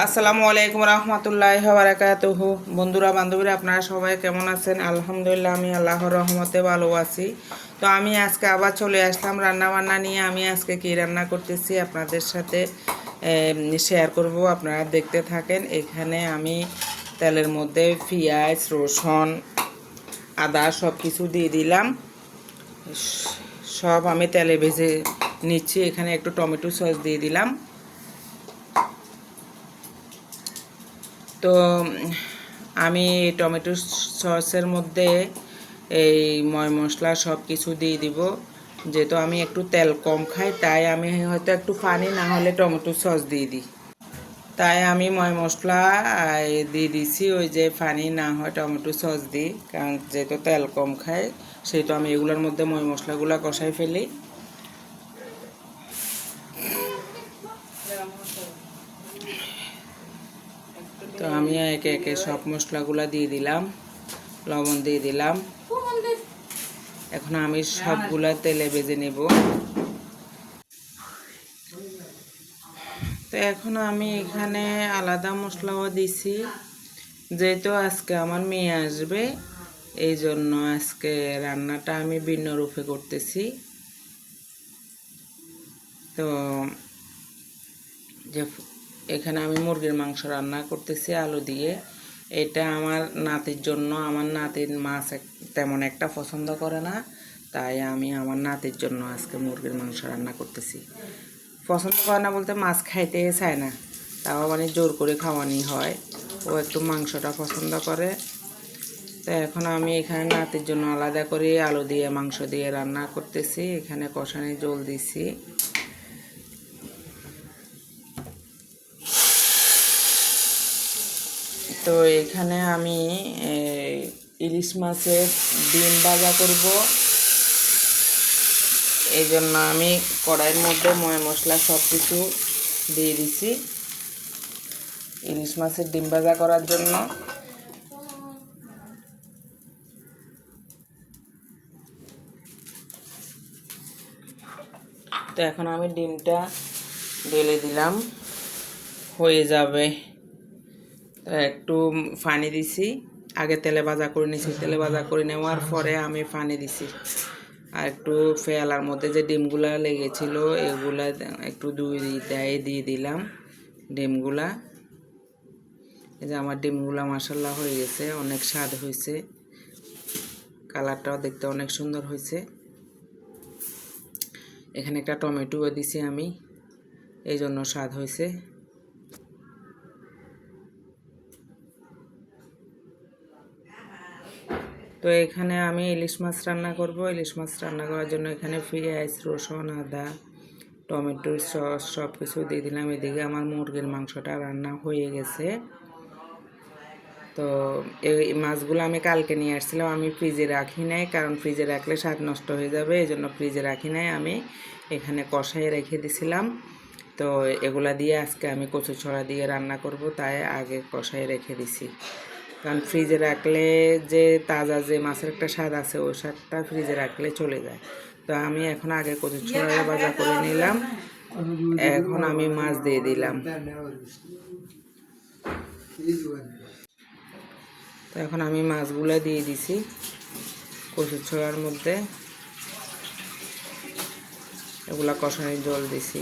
আসসালামু আলাইকুম রহমতুল্লাহি ওয়া বারাকাতুহু। বন্ধুরা বান্ধবীরা আপনারা সবাই কেমন আছেন? আলহামদুলিল্লাহ আমি আল্লাহর রহমতে ভালো আছি। তো আমি আজকে আবার চলে আসলাম রান্না বান্না নিয়ে। আমি আজকে কি রান্না করতেছি আপনাদের সাথে শেয়ার করব, আপনারা দেখতে থাকেন। এখানে আমি তেলের মধ্যে পেঁয়াজ, রসুন, আদা সব কিছু দিয়ে দিলাম। সব আমি তেলে ভেজে নিচ্ছি। এখানে একটু টমেটো সস দিয়ে দিলাম। তো আমি টমেটো সসের মধ্যে এই ময় মশলা সব কিছু দিয়ে দিব। যেহেতু আমি একটু তেল কম খাই, তাই আমি হয়তো একটু পানি না হলে টমেটো সস দিয়ে দিই। তাই আমি ময় মশলা দিয়ে দিছি, ওই যে পানি না হয় টমেটো সস দিই, কারণ যেহেতু তেল কম খাই সেহেতু আমি এগুলোর মধ্যে ময় মশলাগুলো কষাই ফেলি। তো আমি একে একে সব মশলাগুলা দিয়ে দিলাম, লবণ দিয়ে দিলাম। এখন আমি সবগুলা তেলে ভেজে নেব। তো এখন আমি এখানে আলাদা মশলাও দিছি, যেহেতু আজকে আমার মেয়ে আসবে, এই জন্য আজকে রান্নাটা আমি ভিন্ন রূপে করতেছি। তো যে এখানে আমি মুরগির মাংস রান্না করতেছি আলু দিয়ে। এটা আমার নাতির জন্য। আমার নাতির মাছ তেমন একটা পছন্দ করে না, তাই আমি আমার নাতির জন্য আজকে মুরগির মাংস রান্না করতেছি। পছন্দ করে না বলতে মাছ খাইতে চায় না, তাও মানে জোর করে খাওয়ানি হয়। ও একটু মাংসটা পছন্দ করে। তো এখন আমি এখানে নাতির জন্য আলাদা করে আলু দিয়ে মাংস দিয়ে রান্না করতেছি। এখানে কষানি জল দিছি। তো এখানে আমি ইলিশ মাছের ডিম ভাজা করব। এই জন্য আমি কড়াইয়ের মধ্যে ময় মশলা সব কিছু দিয়ে দিছি ইলিশ মাছের ডিম ভাজা করার জন্য। তো এখন আমি ডিমটা ঢেলে দিলাম, হয়ে যাবে। তো একটু পানি দিছি, আগে তেলে ভাজা করে নিছি। তেলে ভাজা করে নেওয়ার পরে আমি পানি দিছি, আর একটু ফেয়ালার মধ্যে যে ডিমগুলা লেগেছিল এগুলা একটু দিয়ে দিলাম ডিমগুলা। এই যে আমার ডিমগুলা মাশাআল্লাহ হয়ে গেছে, অনেক স্বাদ হয়েছে, কালারটাও দেখতে অনেক সুন্দর হয়েছে। এখানে একটা টমেটোও দিছি আমি, এই জন্য স্বাদ হয়েছে। তো এখানে আমি ইলিশ মাছ রান্না করব। ইলিশ মাছ রান্না করার জন্য এখানে পেঁয়াজ, রসুন, আদা, টমেটো সস সব কিছু দিয়ে দিলাম। এদিকে আমার মুরগির মাংসটা রান্না হয়ে গেছে। তো এই মাছগুলো আমি কালকে নিয়ে আসছিলাম, আমি ফ্রিজে রাখি নাই, কারণ ফ্রিজে রাখলে স্বাদ নষ্ট হয়ে যাবে, এই জন্য ফ্রিজে রাখি নাই। আমি এখানে কষাই রেখে দিছিলাম। তো এগুলা দিয়ে আজকে আমি কচু ছড়া দিয়ে রান্না করব, তাই আগে কষাই রেখে দিছি। কারণ ফ্রিজে রাখলে যে তাজা যে মাছের একটা স্বাদ আছে, ওই স্বাদটা ফ্রিজে রাখলে চলে যায়। তো আমি এখন আগে কচু ছড়া ভাজা করে নিলাম। এখন আমি মাছ দিয়ে দিলাম। তো এখন আমি মাছগুলো দিয়ে দিছি কচু ছড়ার মধ্যে, এগুলা কষানোর জল দিছি।